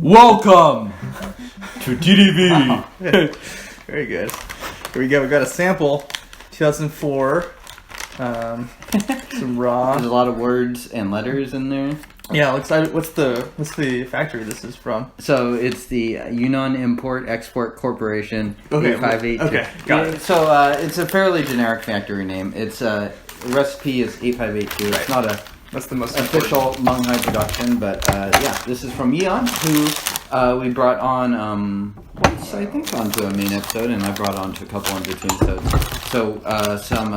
Welcome to TeaDB. Very good. Here we go. We got a sample, 2004. Some raw. There's a lot of words and letters in there. Yeah, looks like what's the factory this is from? So it's the Yee On Import Export Corporation. Okay, 8582. okay, got it. So it's a fairly generic factory name. It's the recipe is 8582. Right. It's not a That's the most official Munghai production, but yeah, this is from Yee On, who we brought on once, I think, onto a main episode, and I brought on to a couple on between episodes. So some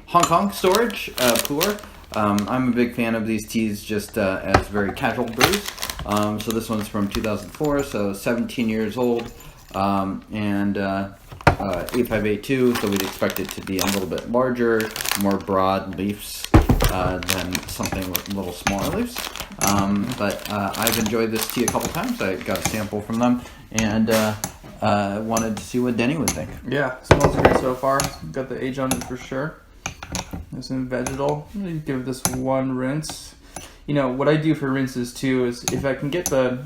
Hong Kong storage, Pu'erh. I'm a big fan of these teas just as very casual brews. So this one's from 2004, so 17 years old, and 8582, so we'd expect it to be a little bit larger, more broad leaves than something with a little smaller leaves. But I've enjoyed this tea a couple times. I got a sample from them, and wanted to see what Denny would think. Yeah, smells great so far. Got the age on it for sure. There's some vegetal. I'm gonna give this one rinse. You know, what I do for rinses too is if I can get the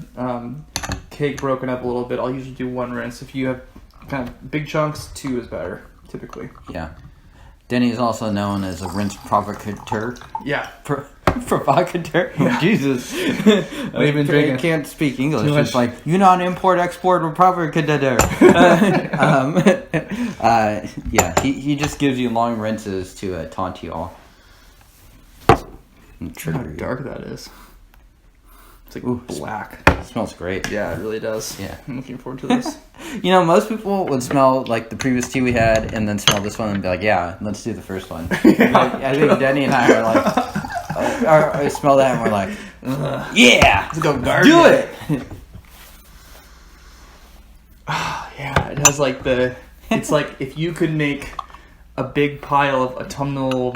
cake broken up a little bit, I'll usually do one rinse. If you have kind of big chunks, two is better, typically. Yeah. Denny is also known as a rinse provocateur. Yeah. Provocateur? Yeah. Jesus. We've been drinking. I can't speak English. Too It's much. like, you non import export provocateur. Yeah, he just gives you long rinses to taunt you all. And How trigger you. dark that is. It's like Ooh, black. It smells great. Yeah, it really does. Yeah. I'm looking forward to this. You know, most people would smell like the previous tea we had and then smell this one and be like, yeah, let's do the first one. Like, I think Denny and I are like, I smell that and we're like, yeah, Let's go garden. do it. Yeah, it has like it's like if you could make a big pile of autumnal,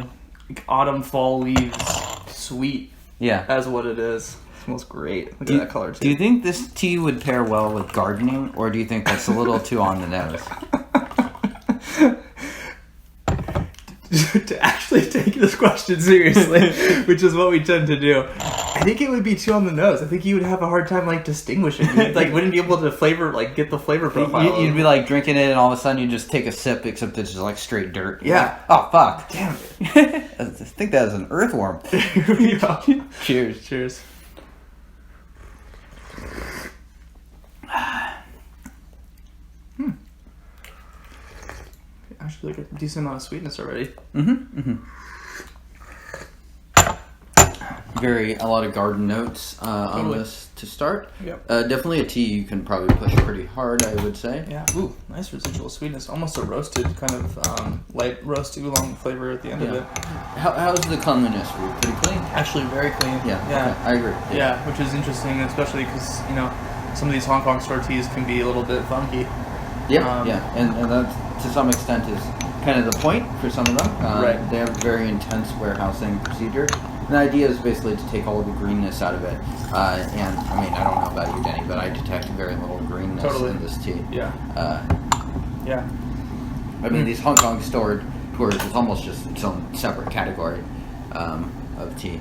like, autumn, fall leaves sweet. Yeah. That's what it is. It smells great. Look Do at that color too. you think this tea would pair well with gardening, or do you think that's a little too on the nose? To actually take this question seriously, which is what we tend to do, I think it would be too on the nose. I think you would have a hard time like distinguishing. You like wouldn't be able to get the flavor profile. You'd be like drinking it, and all of a sudden you just take a sip, except it's just like straight dirt. Yeah. Oh fuck! Damn it. I think that was an earthworm. Here we go. Cheers. Cheers. Actually, like a decent amount of sweetness already. A lot of garden notes on Totally. this to start. Yep. Definitely a tea you can probably push pretty hard, I would say. Yeah. Ooh, nice residual sweetness. Almost a roasted kind of light roast oolong flavor at the end of it. How's the cleanliness for you? Pretty clean? Actually, very clean. Yeah. Yeah. Okay, I agree. Yeah, which is interesting, especially because, you know, some of these Hong Kong store teas can be a little bit funky. Yeah, yeah, and that to some extent is kind of the point for some of them. Right. They have a very intense warehousing procedure. And the idea is basically to take all the greenness out of it. And I mean, I don't know about you, Denny, but I detect very little greenness Totally. in this tea. Yeah. Yeah. I mean, these Hong Kong stored Pu'erh is almost just its own separate category of tea.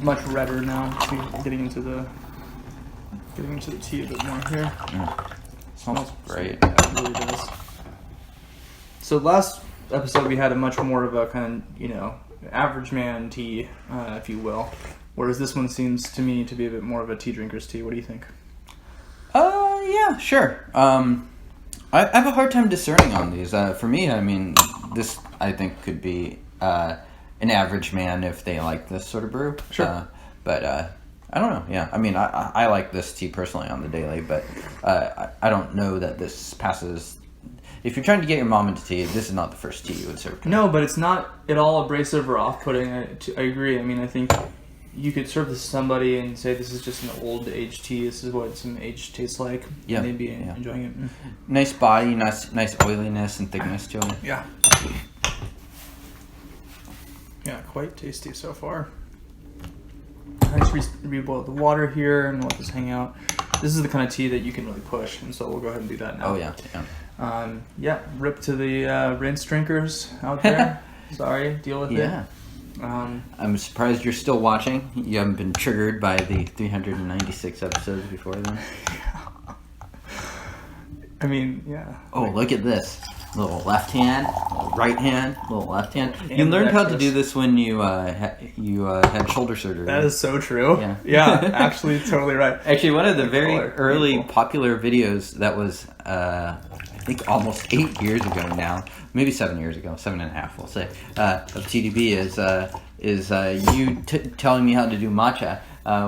Much redder now. Getting into the tea a bit more here. Smells great. Yeah, it really does. So last episode we had a much more of a kind of, you know, average man tea, if you will. Whereas this one seems to me to be a bit more of a tea drinker's tea. What do you think? Yeah, sure. I have a hard time discerning on these. For me, I mean, this I think could be an average man if they like this sort of brew. Sure. But I don't know. Yeah, I mean, I like this tea personally on the daily, but I don't know that this passes. If you're trying to get your mom into tea, this is not the first tea you would serve. No, but it's not at all abrasive or off-putting. I agree. I mean, I think you could serve this to somebody and say this is just an old age tea. This is what some age tastes like. Yeah. And they'd be enjoying it. Nice body, nice oiliness and thickness to it. Yeah. Yeah, quite tasty so far. Nice reboil the water here and let this hang out. This is the kind of tea that you can really push, and so we'll go ahead and do that now. Oh yeah. Yeah, rip to the rinse drinkers out there. Sorry, deal with it. Yeah. I'm surprised you're still watching. You haven't been triggered by the 396 episodes before then. I mean, yeah. Oh, look at this. Little left hand, little right hand, little left hand. You And learned how to dexterous. do this when you had shoulder surgery. That is so true. Yeah. Yeah, actually, totally right. Actually, one of the The very color, early beautiful. popular videos that was, I think, almost 8 years ago now, maybe 7 years ago, 7.5, we'll say, of TeaDB is you telling me how to do matcha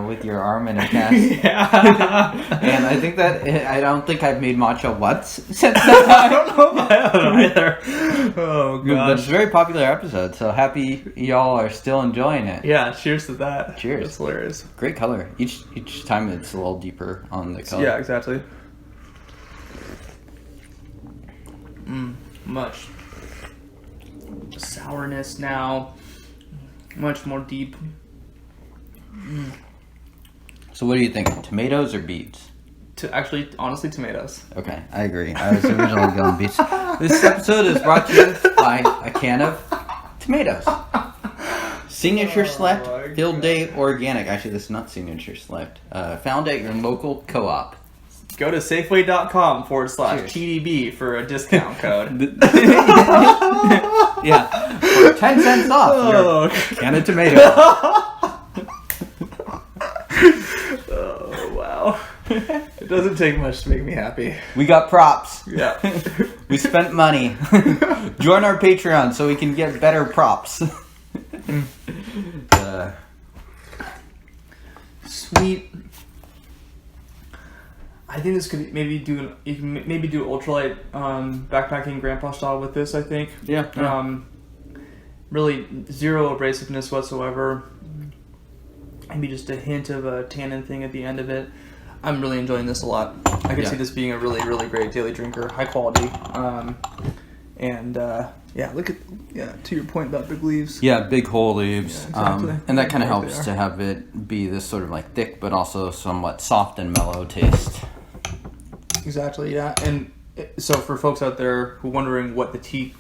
with your arm in a cast. Yeah. And I think I don't think I've made matcha once since I that don't know if I have either. Oh, But it's gosh. a very popular episode, so happy y'all are still enjoying it. Yeah, cheers to that. Cheers. That's hilarious. Great color. Each time it's a little deeper on the color. Yeah, exactly. Much sourness now. Much more deep. So what do you think? Tomatoes or beets? Honestly, tomatoes. Okay, I agree. I was originally going beets. This episode is brought to you by a can of tomatoes. Signature Select, my Field Day Organic. Actually, this is not Signature Select. Found at your local co-op. Go to safeway.com/TDB for a discount code. Yeah, for 10 cents off Oh, your can of tomatoes. oh, wow. It doesn't take much to make me happy. We got props. Yeah. We spent money. Join our Patreon so we can get better props. Sweet. I think this could maybe do ultralight backpacking grandpa style with this. I think. Yeah. Really zero abrasiveness whatsoever. Maybe just a hint of a tannin thing at the end of it. I'm really enjoying this a lot. I can see this being a really, really great daily drinker, high quality. To your point about big leaves. Yeah, big whole leaves. Yeah, exactly. And that kind of Right helps there. to have it be this sort of like thick but also somewhat soft and mellow taste. Exactly, yeah. And so for folks out there who are wondering what the tea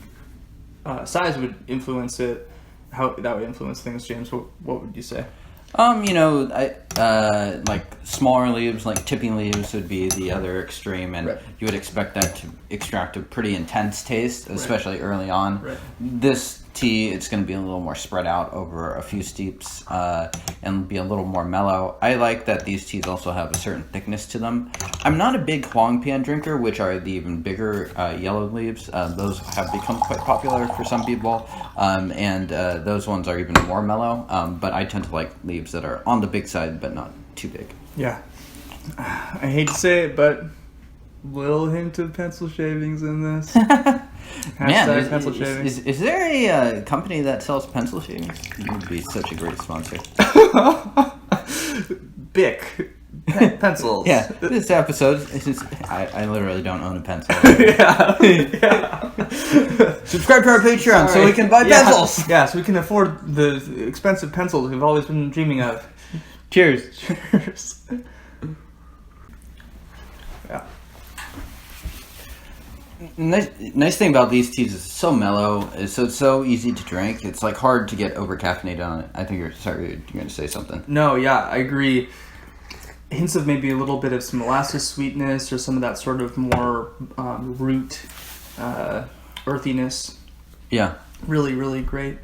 size would influence it, how that would influence things, James, what would you say? Like smaller leaves, like tipping leaves would be the other extreme, and Right. you would expect that to extract a pretty intense taste, especially early on. Right. This tea, it's going to be a little more spread out over a few steeps and be a little more mellow. I like that these teas also have a certain thickness to them. I'm not a big Huang Pian drinker, which are the even bigger yellow leaves. Those have become quite popular for some people, and those ones are even more mellow. But I tend to like leaves that are on the big side, but not too big. Yeah. I hate to say it, but little hint of pencil shavings in this. Man, pencil shavings. is there a company that sells pencil shavings? You would be such a great sponsor. Bic. Pencils. Yeah, this episode, I literally don't own a pencil. Yeah. Subscribe to our Patreon so we can buy pencils. Yeah, so we can afford the expensive pencils we've always been dreaming of. Cheers. Cheers. Yeah. Nice thing about these teas is it's so mellow, it's so easy to drink. It's like hard to get over caffeinated on it. I think you're going to say something. No, yeah, I agree. Hints of maybe a little bit of some molasses sweetness or some of that sort of more root earthiness. Yeah. Really, really great.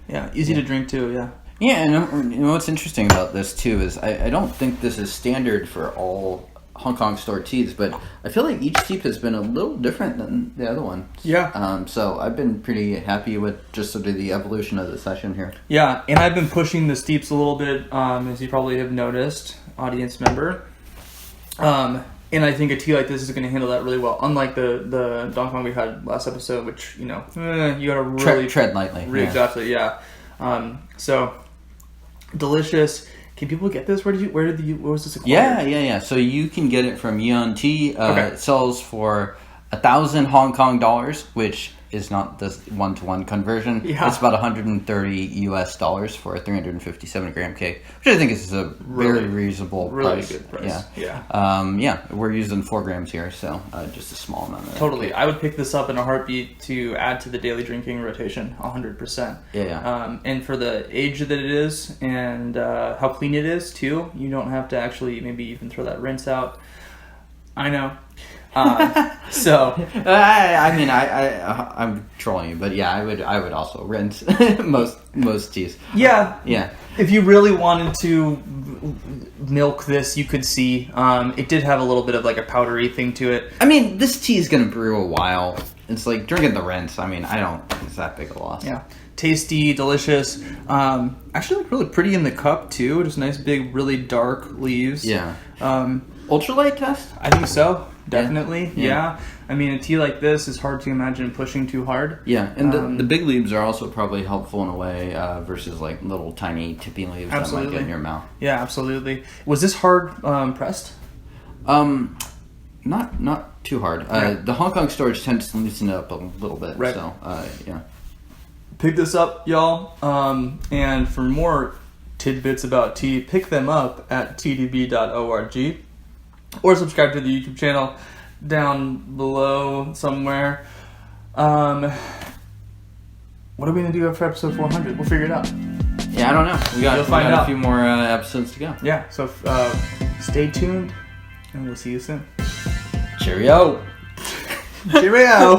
Yeah, easy to drink too, yeah. Yeah, and you know what's interesting about this too is I don't think this is standard for all Hong Kong store teas, but I feel like each tea has been a little different than the other one. Yeah. So I've been pretty happy with just sort of the evolution of the session here. Yeah, and I've been pushing the steeps a little bit, as you probably have noticed, audience member. And I think a tea like this is going to handle that really well. Unlike the Dong Fang we had last episode, which, you gotta really... Tread lightly. Exactly, yeah. So, delicious. Can people get this? What was this acquired? Yeah. So you can get it from Yee On Tea. Okay. It sells for 1,000 Hong Kong dollars, which is not this 1-to-1 conversion. Yeah. It's about $130 for a 357 gram cake, which I think is a very reasonable really price. good price. Yeah. We're using 4 grams here, so just a small amount of that. Totally. I would pick this up in a heartbeat to add to the daily drinking rotation, 100%. Yeah. And for the age that it is and how clean it is, too, you don't have to actually maybe even throw that rinse out. I know. So I'm trolling you, but yeah, I would also rinse most teas. Yeah. Yeah. If you really wanted to milk this, you could see it did have a little bit of like a powdery thing to it. I mean, this tea is gonna brew a while. It's like drinking the rinse. I mean, I don't think it's that big a loss. Yeah. Tasty, delicious. Actually, like really pretty in the cup too. Just nice, big, really dark leaves. Yeah. Ultralight test? I think so. Definitely. Yeah. Yeah. I mean, a tea like this is hard to imagine pushing too hard. Yeah, and the big leaves are also probably helpful in a way versus like little tiny tipping leaves that might get in your mouth. Yeah, absolutely. Was this hard pressed? Not too hard. The Hong Kong storage tends to loosen it up a little bit. Right. So, yeah. Pick this up, y'all. And for more tidbits about tea, pick them up at tdb.org or subscribe to the YouTube channel down below somewhere. What are we going to do for episode 400? We'll figure it out. Yeah, I don't know. We got a few more episodes to go. Yeah, so stay tuned, and we'll see you soon. Cheerio! Cheerio!